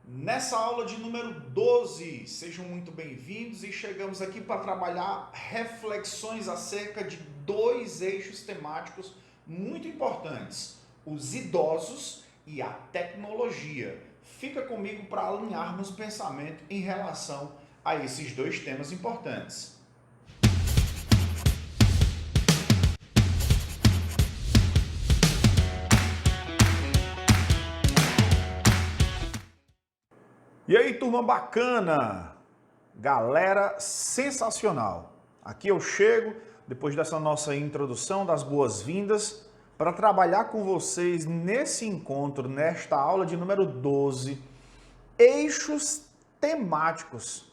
Nessa aula de número 12, sejam muito bem-vindos e chegamos aqui para trabalhar reflexões acerca de dois eixos temáticos muito importantes, os idosos e a tecnologia. Fica comigo para alinharmos pensamento em relação a esses dois temas importantes. E aí, turma bacana? Galera sensacional! Aqui eu chego, depois dessa nossa introdução, das boas-vindas, para trabalhar com vocês nesse encontro, nesta aula de número 12, eixos temáticos.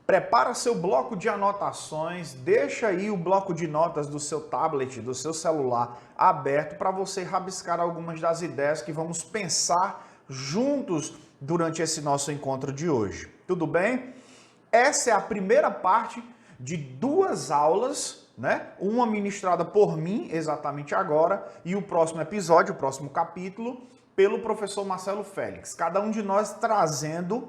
Prepara seu bloco de anotações, deixa aí o bloco de notas do seu tablet, do seu celular aberto para você rabiscar algumas das ideias que vamos pensar juntos durante esse nosso encontro de hoje. Tudo bem? Essa é a primeira parte de duas aulas, né? Uma ministrada por mim exatamente agora e o próximo episódio, o próximo capítulo, pelo professor Marcelo Félix. Cada um de nós trazendo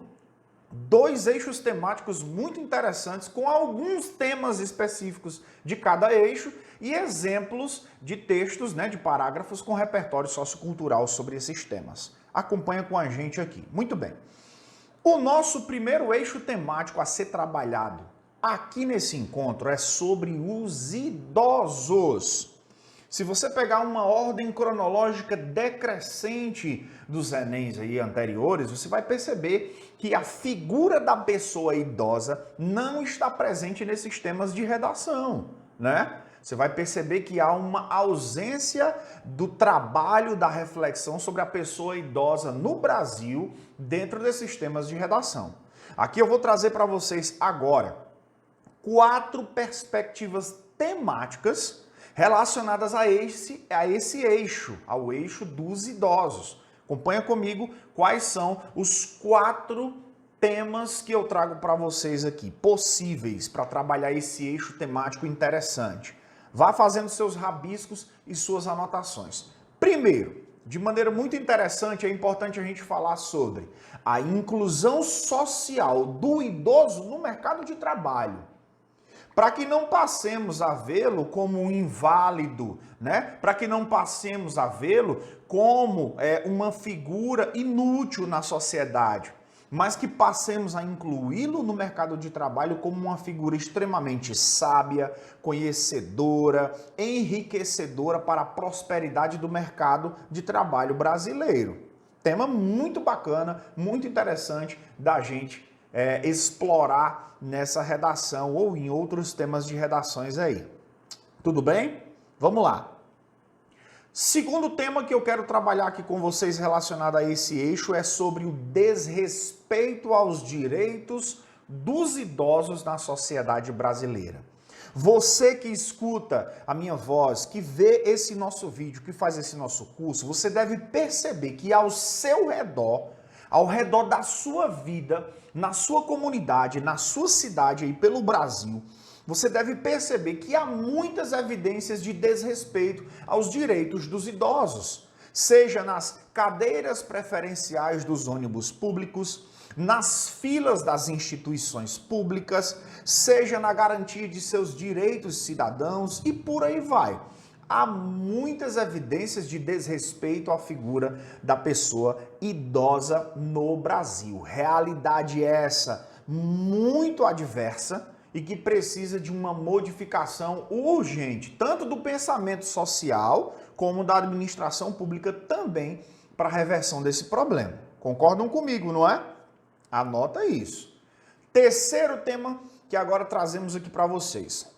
dois eixos temáticos muito interessantes com alguns temas específicos de cada eixo e exemplos de textos, né, de parágrafos com repertório sociocultural sobre esses temas. Acompanha com a gente aqui. Muito bem. O nosso primeiro eixo temático a ser trabalhado aqui nesse encontro é sobre os idosos. Se você pegar uma ordem cronológica decrescente dos Enems aí anteriores, você vai perceber que a figura da pessoa idosa não está presente nesses temas de redação, né? Você vai perceber que há uma ausência do trabalho, da reflexão sobre a pessoa idosa no Brasil dentro desses temas de redação. Aqui eu vou trazer para vocês agora 4 perspectivas temáticas relacionadas a esse eixo, ao eixo dos idosos. Acompanha comigo quais são os 4 temas que eu trago para vocês aqui, possíveis para trabalhar esse eixo temático interessante. Vá fazendo seus rabiscos e suas anotações. Primeiro, de maneira muito interessante, é importante a gente falar sobre a inclusão social do idoso no mercado de trabalho. Para que não passemos a vê-lo como um inválido, né? Para que não passemos a vê-lo como uma figura inútil na sociedade, mas que passemos a incluí-lo no mercado de trabalho como uma figura extremamente sábia, conhecedora, enriquecedora para a prosperidade do mercado de trabalho brasileiro. Tema muito bacana, muito interessante da gente explorar nessa redação ou em outros temas de redações aí. Tudo bem? Vamos lá. Segundo tema que eu quero trabalhar aqui com vocês relacionado a esse eixo é sobre o desrespeito aos direitos dos idosos na sociedade brasileira. Você que escuta a minha voz, que vê esse nosso vídeo, que faz esse nosso curso, você deve perceber que ao seu redor, ao redor da sua vida, na sua comunidade, na sua cidade aí pelo Brasil, você deve perceber que há muitas evidências de desrespeito aos direitos dos idosos, seja nas cadeiras preferenciais dos ônibus públicos, nas filas das instituições públicas, seja na garantia de seus direitos cidadãos e por aí vai. Há muitas evidências de desrespeito à figura da pessoa idosa no Brasil. Realidade essa muito adversa e que precisa de uma modificação urgente, tanto do pensamento social como da administração pública também, para a reversão desse problema. Concordam comigo, não é? Anota isso. Terceiro tema que agora trazemos aqui para vocês.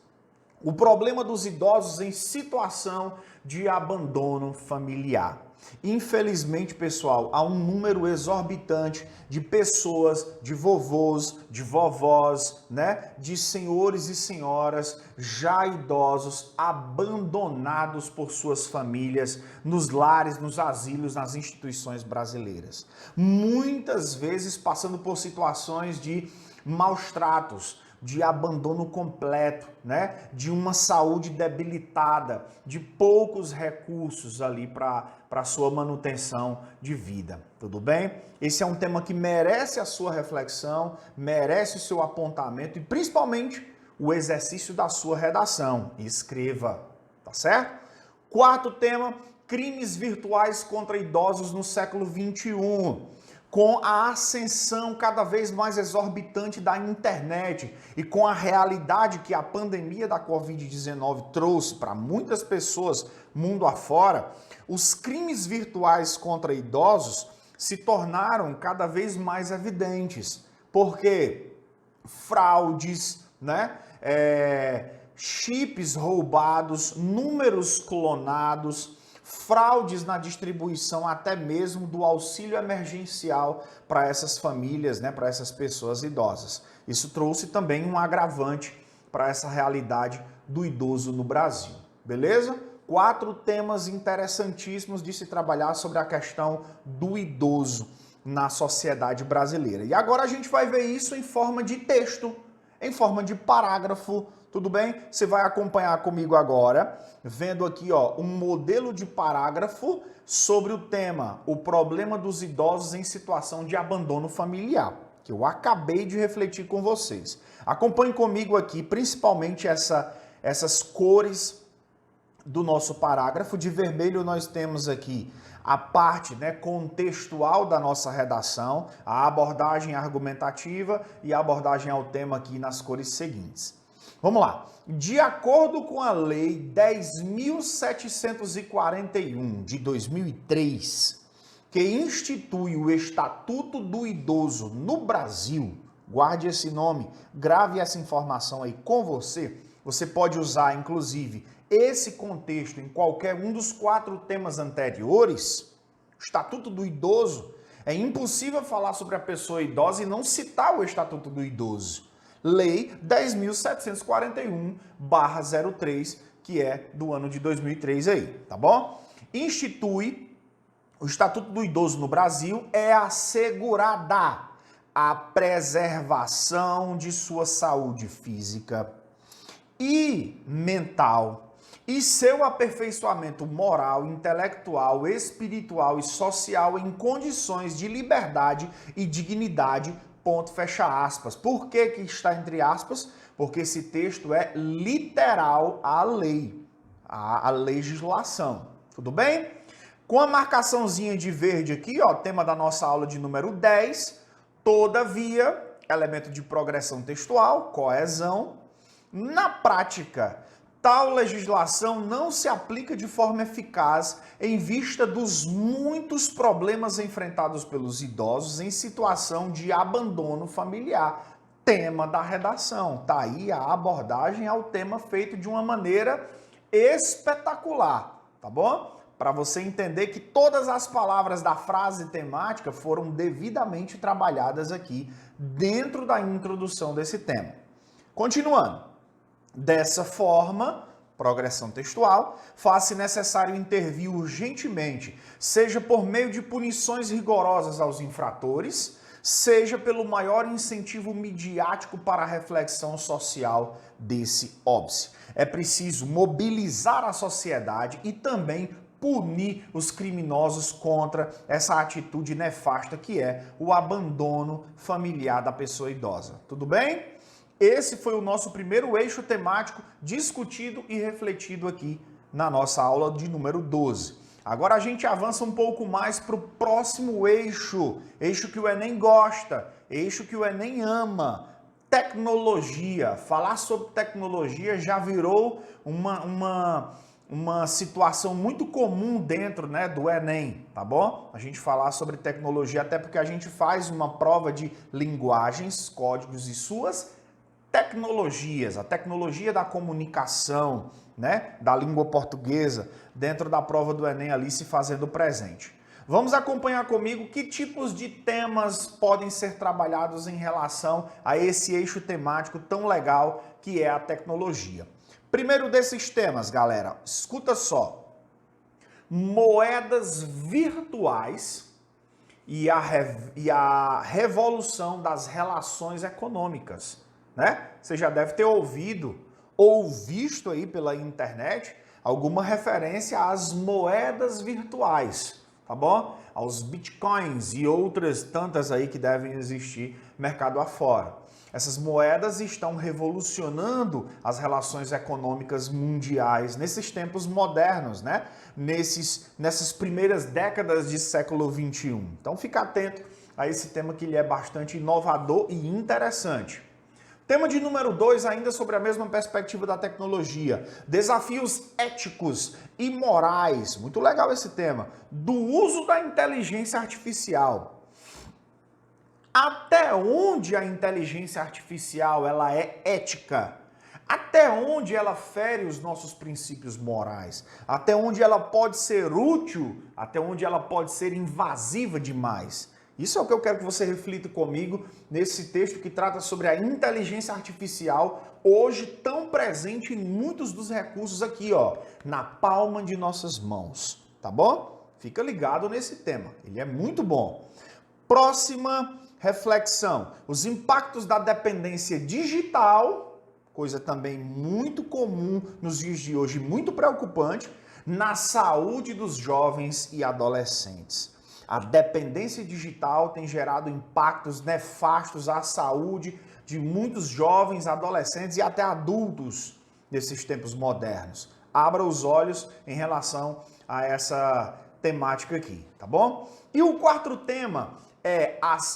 O problema dos idosos em situação de abandono familiar. Infelizmente, pessoal, há um número exorbitante de pessoas, de vovôs, de vovós, né, de senhores e senhoras já idosos, abandonados por suas famílias, nos lares, nos asilos, nas instituições brasileiras. Muitas vezes passando por situações de maus tratos, de abandono completo, né? De uma saúde debilitada, de poucos recursos ali para sua manutenção de vida, tudo bem? Esse é um tema que merece a sua reflexão, merece o seu apontamento e principalmente o exercício da sua redação. Escreva, tá certo? Quarto tema, crimes virtuais contra idosos no século XXI. Com a ascensão cada vez mais exorbitante da internet e com a realidade que a pandemia da Covid-19 trouxe para muitas pessoas mundo afora, os crimes virtuais contra idosos se tornaram cada vez mais evidentes. Porque fraudes, né? Chips roubados, números clonados, fraudes na distribuição até mesmo do auxílio emergencial para essas famílias, né, para essas pessoas idosas. Isso trouxe também um agravante para essa realidade do idoso no Brasil, beleza? 4 temas interessantíssimos de se trabalhar sobre a questão do idoso na sociedade brasileira. E agora a gente vai ver isso em forma de texto, em forma de parágrafo. Tudo bem? Você vai acompanhar comigo agora, vendo aqui ó, um modelo de parágrafo sobre o tema o problema dos idosos em situação de abandono familiar, que eu acabei de refletir com vocês. Acompanhe comigo aqui, principalmente essas cores do nosso parágrafo. De vermelho nós temos aqui a parte, né, contextual da nossa redação, a abordagem argumentativa e a abordagem ao tema aqui nas cores seguintes. Vamos lá. De acordo com a Lei 10.741 de 2003, que institui o Estatuto do Idoso no Brasil, guarde esse nome, grave essa informação aí com você. Você pode usar, inclusive, esse contexto em qualquer um dos 4 temas anteriores. Estatuto do Idoso. É impossível falar sobre a pessoa idosa e não citar o Estatuto do Idoso. Lei 10.741/03, que é do ano de 2003 aí, tá bom? Institui o Estatuto do Idoso no Brasil, é assegurada a preservação de sua saúde física e mental e seu aperfeiçoamento moral, intelectual, espiritual e social em condições de liberdade e dignidade. Ponto, fecha aspas. Por que que está entre aspas? Porque esse texto é literal à lei, à legislação. Tudo bem? Com a marcaçãozinha de verde aqui, ó, tema da nossa aula de número 10, todavia, elemento de progressão textual, coesão. Na prática, tal legislação não se aplica de forma eficaz em vista dos muitos problemas enfrentados pelos idosos em situação de abandono familiar. Tema da redação. Tá aí a abordagem ao tema feito de uma maneira espetacular, tá bom? Para você entender que todas as palavras da frase temática foram devidamente trabalhadas aqui dentro da introdução desse tema. Continuando. Dessa forma, progressão textual, faz-se necessário intervir urgentemente, seja por meio de punições rigorosas aos infratores, seja pelo maior incentivo midiático para a reflexão social desse óbice. É preciso mobilizar a sociedade e também punir os criminosos contra essa atitude nefasta que é o abandono familiar da pessoa idosa. Tudo bem? Esse foi o nosso primeiro eixo temático discutido e refletido aqui na nossa aula de número 12. Agora a gente avança um pouco mais para o próximo eixo, eixo que o Enem gosta, eixo que o Enem ama, tecnologia. Falar sobre tecnologia já virou uma situação muito comum dentro, né, do Enem, tá bom? A gente falar sobre tecnologia, até porque a gente faz uma prova de linguagens, códigos e suas tecnologias, a tecnologia da comunicação, né, da língua portuguesa, dentro da prova do Enem ali se fazendo presente. Vamos acompanhar comigo que tipos de temas podem ser trabalhados em relação a esse eixo temático tão legal que é a tecnologia. Primeiro desses temas, galera, escuta só. Moedas virtuais e a revolução das relações econômicas. né? Você já deve ter ouvido ou visto aí pela internet alguma referência às moedas virtuais, tá bom? Aos bitcoins e outras tantas aí que devem existir mercado afora. Essas moedas estão revolucionando as relações econômicas mundiais nesses tempos modernos, né? Nessas primeiras décadas de século XXI. Então fica atento a esse tema que ele é bastante inovador e interessante. Tema de número 2, ainda sobre a mesma perspectiva da tecnologia. Desafios éticos e morais. Muito legal esse tema. Do uso da inteligência artificial. Até onde a inteligência artificial ela é ética? Até onde ela fere os nossos princípios morais? Até onde ela pode ser útil? Até onde ela pode ser invasiva demais? Isso é o que eu quero que você reflita comigo nesse texto que trata sobre a inteligência artificial, hoje tão presente em muitos dos recursos aqui, ó, na palma de nossas mãos, tá bom? Fica ligado nesse tema, ele é muito bom. Próxima reflexão, os impactos da dependência digital, coisa também muito comum nos dias de hoje, muito preocupante, na saúde dos jovens e adolescentes. A dependência digital tem gerado impactos nefastos à saúde de muitos jovens, adolescentes e até adultos nesses tempos modernos. Abra os olhos em relação a essa temática aqui, tá bom? E o quarto tema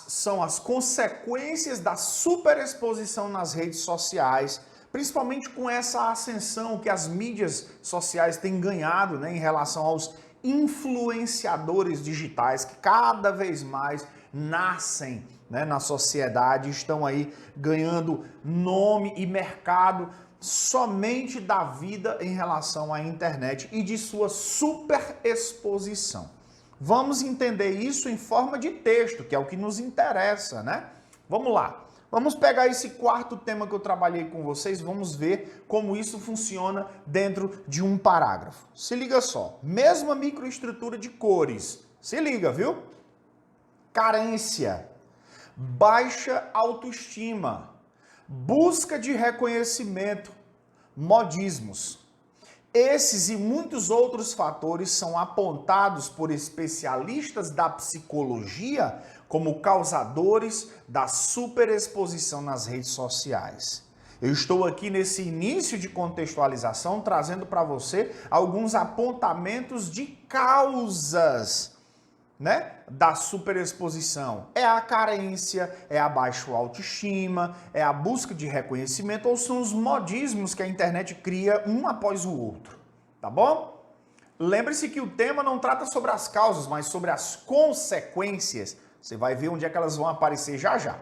são as consequências da superexposição nas redes sociais, principalmente com essa ascensão que as mídias sociais têm ganhado, né, em relação aos influenciadores digitais que cada vez mais nascem, né, na sociedade, estão aí ganhando nome e mercado somente da vida em relação à internet e de sua superexposição. Vamos entender isso em forma de texto, que é o que nos interessa, né? Vamos lá. Vamos pegar esse quarto tema que eu trabalhei com vocês, vamos ver como isso funciona dentro de um parágrafo. Se liga só, mesma microestrutura de cores, se liga, viu? Carência, baixa autoestima, busca de reconhecimento, modismos. Esses e muitos outros fatores são apontados por especialistas da psicologia como causadores da superexposição nas redes sociais. Eu estou aqui nesse início de contextualização trazendo para você alguns apontamentos de causas, né, da superexposição. É a carência, é a baixa autoestima, é a busca de reconhecimento ou são os modismos que a internet cria um após o outro, tá bom? Lembre-se que o tema não trata sobre as causas, mas sobre as consequências. Você vai ver onde é que elas vão aparecer já já.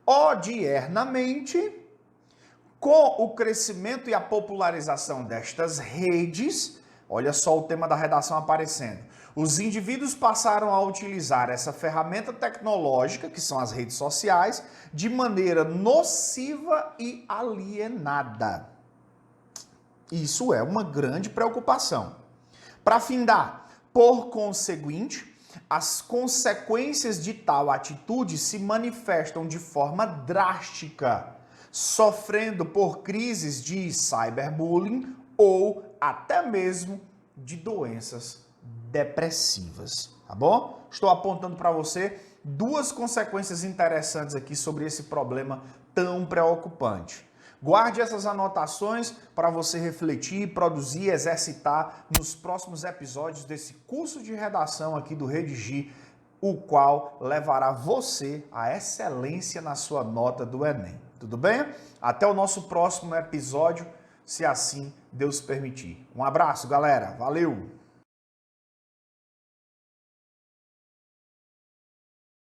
Odiernamente, com o crescimento e a popularização destas redes, olha só o tema da redação aparecendo. Os indivíduos passaram a utilizar essa ferramenta tecnológica, que são as redes sociais, de maneira nociva e alienada. Isso é uma grande preocupação. Para findar, por conseguinte, as consequências de tal atitude se manifestam de forma drástica, sofrendo por crises de cyberbullying ou até mesmo de doenças depressivas, tá bom? Estou apontando para você duas consequências interessantes aqui sobre esse problema tão preocupante. Guarde essas anotações para você refletir, produzir, exercitar nos próximos episódios desse curso de redação aqui do Redigir, o qual levará você à excelência na sua nota do Enem. Tudo bem? Até o nosso próximo episódio, se assim Deus permitir. Um abraço, galera. Valeu!